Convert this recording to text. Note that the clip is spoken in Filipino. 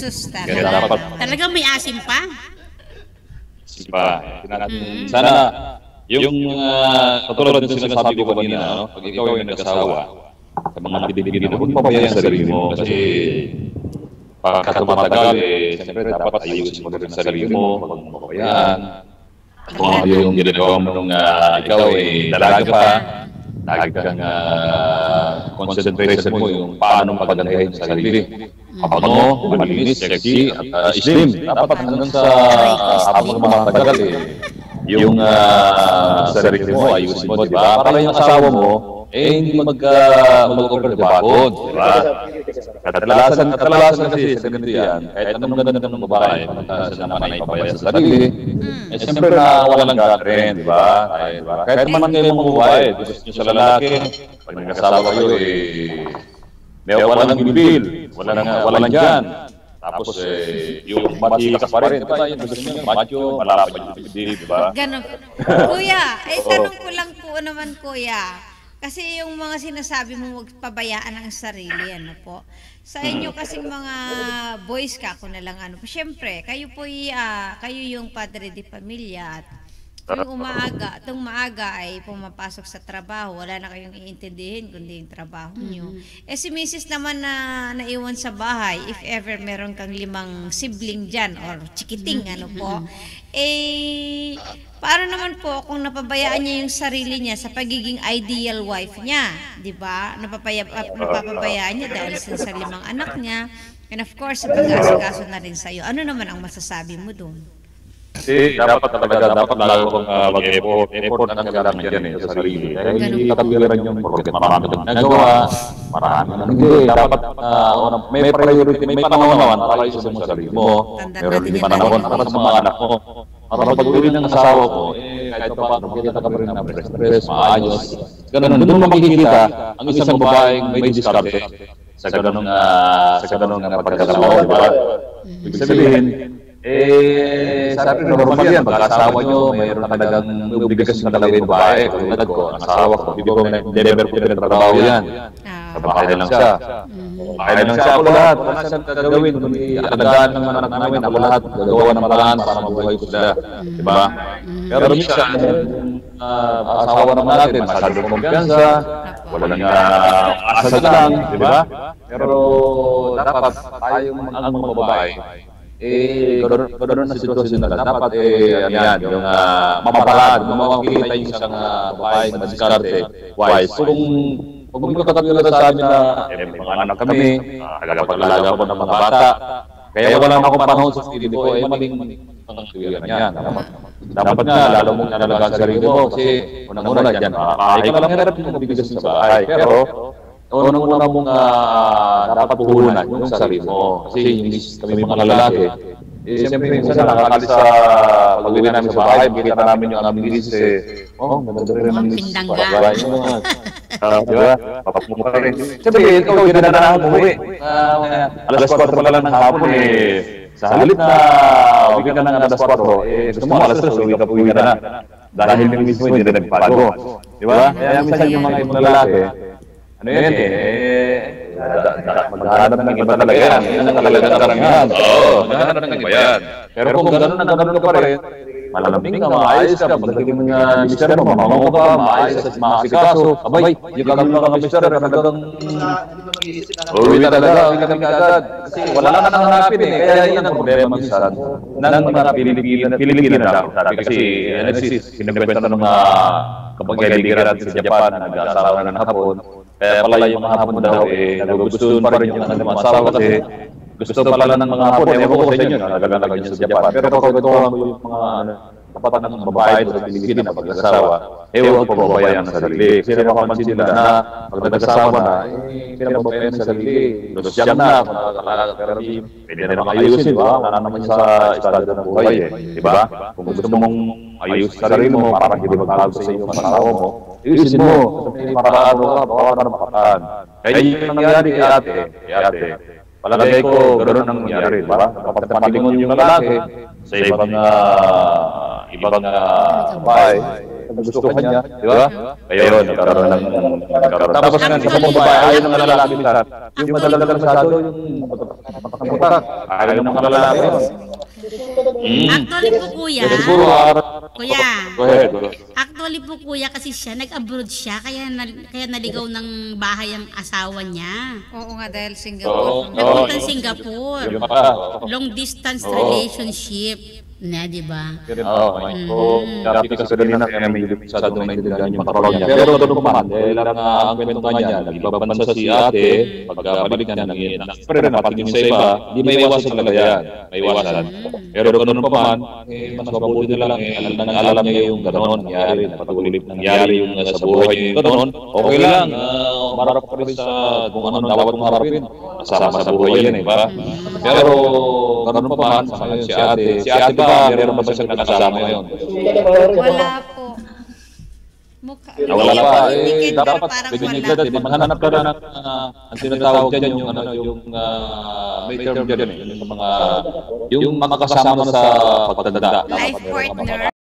Sus, Kaya talaga. dapat Talagang may asim pa? sipa. Sana yung katulad ng sinasabi ko kanina, no? Pag ikaw ay nag-asawa, sa mga pinipili mo, huwag pabayaan sa sarili mo kasi pagka tumatagal, siyempre dapat ayusin mo rin ang sarili mo, huwag mo pabayaan. Kung ano yung ginagawa mo nung ikaw ay dalaga pa, lagi kang concentration mo yung paano pagandahin sa sarili. Paano, malinis, sexy, at slim. Dapat hanggang sa habang tumatagal yung sarili mo, ayusin mo, di ba? Para yung asawa mo, hindi mag-overbagod, di ba? Kadalasan kasi sa ganito yan, kahit anong ganda ng babae, pagka siya naman ay pabayaan sa sarili, siyempre na walang rin, di ba? Kahit man kayo mga babae, gusto nyo sa lalaki, pag nag-asawa kayo, walang bibil, walang dyan. Tapos, yung matikas pa rin, di ba? Yung gusto nyo, macho, malapad yung bibili, di ba? Ganon. Kuya, tanong ko lang po naman, kuya. Kasi yung mga sinasabi mo, huwag pabayaan ang sarili, ano po. Sa inyo kasing mga boys ka, ako na lang ano. Siyempre, kayo po kayo yung padre de pamilya at itong maaga ay pumapasok sa trabaho, wala na kayong iintindihin kundi yung trabaho nyo. Si Mrs. naman na naiwan sa bahay, if ever meron kang 5 sibling dyan or chikiting, ano po, paano naman po kung napabayaan niya yung sarili niya sa pagiging ideal wife niya, di ba? Napapabayaan niya dahil sa 5 anak niya, and of course, pag-aasikaso na rin sa'yo. Ano naman ang masasabi mo doon? Kasi dapat lalo kang mag-effort ang kailangan dyan sa sarili. Dahil hindi katabiran yung porque marami kang nagawa, marami na hindi. Dapat may priority, may panahon para isa mo sa sarili mo. Meron din panahon para sa mga anak mo. Para pag-uwi ng asawa ko, kahit pa paano, kita ka pa rin ng stress, maayos. Ganun, doon makikita ang isang babaeng may diskarte sa ganun pagkakalaw, di ba? Ibig sabihin, sabi normal yan, pag-asawa nyo, mayroon na talagang obligasyon na talaga yung babae. Tulad ko, ang asawa ko, hindi ko never ko rin trabaho yan. Sa bahay lang siya. Bahay lang siya ako lahat. Wala siyang gagawin. Alagaan ng anak namin, ako lahat. Gagawa ng paraan para mabuhay ko sila. Diba? Pero minsan, asawa naman natin, masyadong kumpiyansa, walang asal lang, diba? Pero dapat tayong ang mga babae, gano'n na sitwasyon na dapat yung mapapalad, makikita yung isang babae na diskarte, wise. So kung magkakatulad sa amin na mga anak kami, nagpapalaga ko ng mga bata, kaya wala na akong panahon sa sarili ko, maling pangatuwiran yan. Dapat nga, lalo mong nalaga sa sarili mo, kasi unang-una dyan, kahit ka lang hirap yung mabigas sa bahay, pero unang-una mong dapat puhunan yung sarili mo. Kasi kami mga lalaki, siyempre minsan nakakalis sa pag-uwi namin sa bahay, makikita namin yung aming misis, ganda rin ang misis. Pindangga. Diba? Papapumuka rin. Siyempre, ikaw yung nananahan mo alas 4 pa lang ng hapon, sa halip na uwi ka ng alas 4, gusto mo alas 3, uwi ka na. Dahil yung mismo hindi na nagpago. Diba? Kaya minsan yung mga ibang lalaki, ano yan maghahanap ng iba talaga yan. Yan ang talaga ng karangahan. Oo, maghahanap ng iba yan. Pero kung gano'n ka pa rin, malalambing ka, maayos ka, pagdating mo nga mister mo, mamamo ka, maayos at makasikaso. Abay, yung kagano'n ka mister, talagang uwi talaga, uwi kami agad. Kasi wala na nang hanapin kaya yan ang problema minsan ng mga Pilipino na. Kasi Alexis, kinakwenta ng mga kapag kaibigan natin sa Japan na nag-asawa na ng hapon, kaya pala yung mga hapon daw, nagugustuhan pa rin yung mga asawa kasi gusto pala ng mga hapon, ewan ko sa inyo, nagagalaga nyo sa Japan. Pero kapag ito yung mga kapatan ng babae sa Pilipinas na pag-asawa, huwag pababayaan sa sarili. Kasi nakapansin nila na pag nag-asawa na, pinababayaan sa sarili. Lusyam na, pero pwede na makayusin, di ba? Wala naman sa estado ng buhay, di ba? Kung gusto mong ayusin sa sarili mo, para hindi magbago sa iyo ang asawa mo, ayusin mo. Para ano ka, bawa ka na makapaan. Kaya yung nangyari kay ate, palagay ko, gano'n ang nangyari, di ba? Kapag napalingon yung lalaki sa ibang babae, nagustuhan niya, di ba? Kaya yun, nagkaroon ng tapos nga, sa mga babae, ayaw ng lalaki minsan. Yung madalagasado, yung matakamputak, ayaw ng mga lalaki. Actually po kuya, Siguro, kuya, go ahead. actually po kuya kasi siya, nag-abroad siya, kaya naligaw ng bahay ang asawa niya. Oo nga, dahil Singapore. Nagpunta Singapore. Yung pa. Long distance relationship. Na, di ba? Oo, dati kasi kanina kaya may masyado na intindihan yung karoon niya. Pero doon pa man, dahil lang ang kwento niya, nag-ibang bansa si ate, pagkabalik niya, pero napatingin sa iba, hindi may iwasan talaga yan. May iwasan. Pero doon pa man, mas mabuti na lang, alam niya yung gano'n, nangyari, nangyari yung sa buhay niya yung gano'n, okay lang, marap ka rin sa kung ano dapat mong harapin. Kasama sa buhay yan, ba? Pero gano'n pa man, si ate ba, meron ba siyang nakasama ngayon? Wala po. Mukha. Wala pa. Indicate pero Dapat parang bigyan wala. maghanap ka na ng ang tinatawag dyan yung may term dyan yung mga yung makakasama na sa pagtanda. Life partner.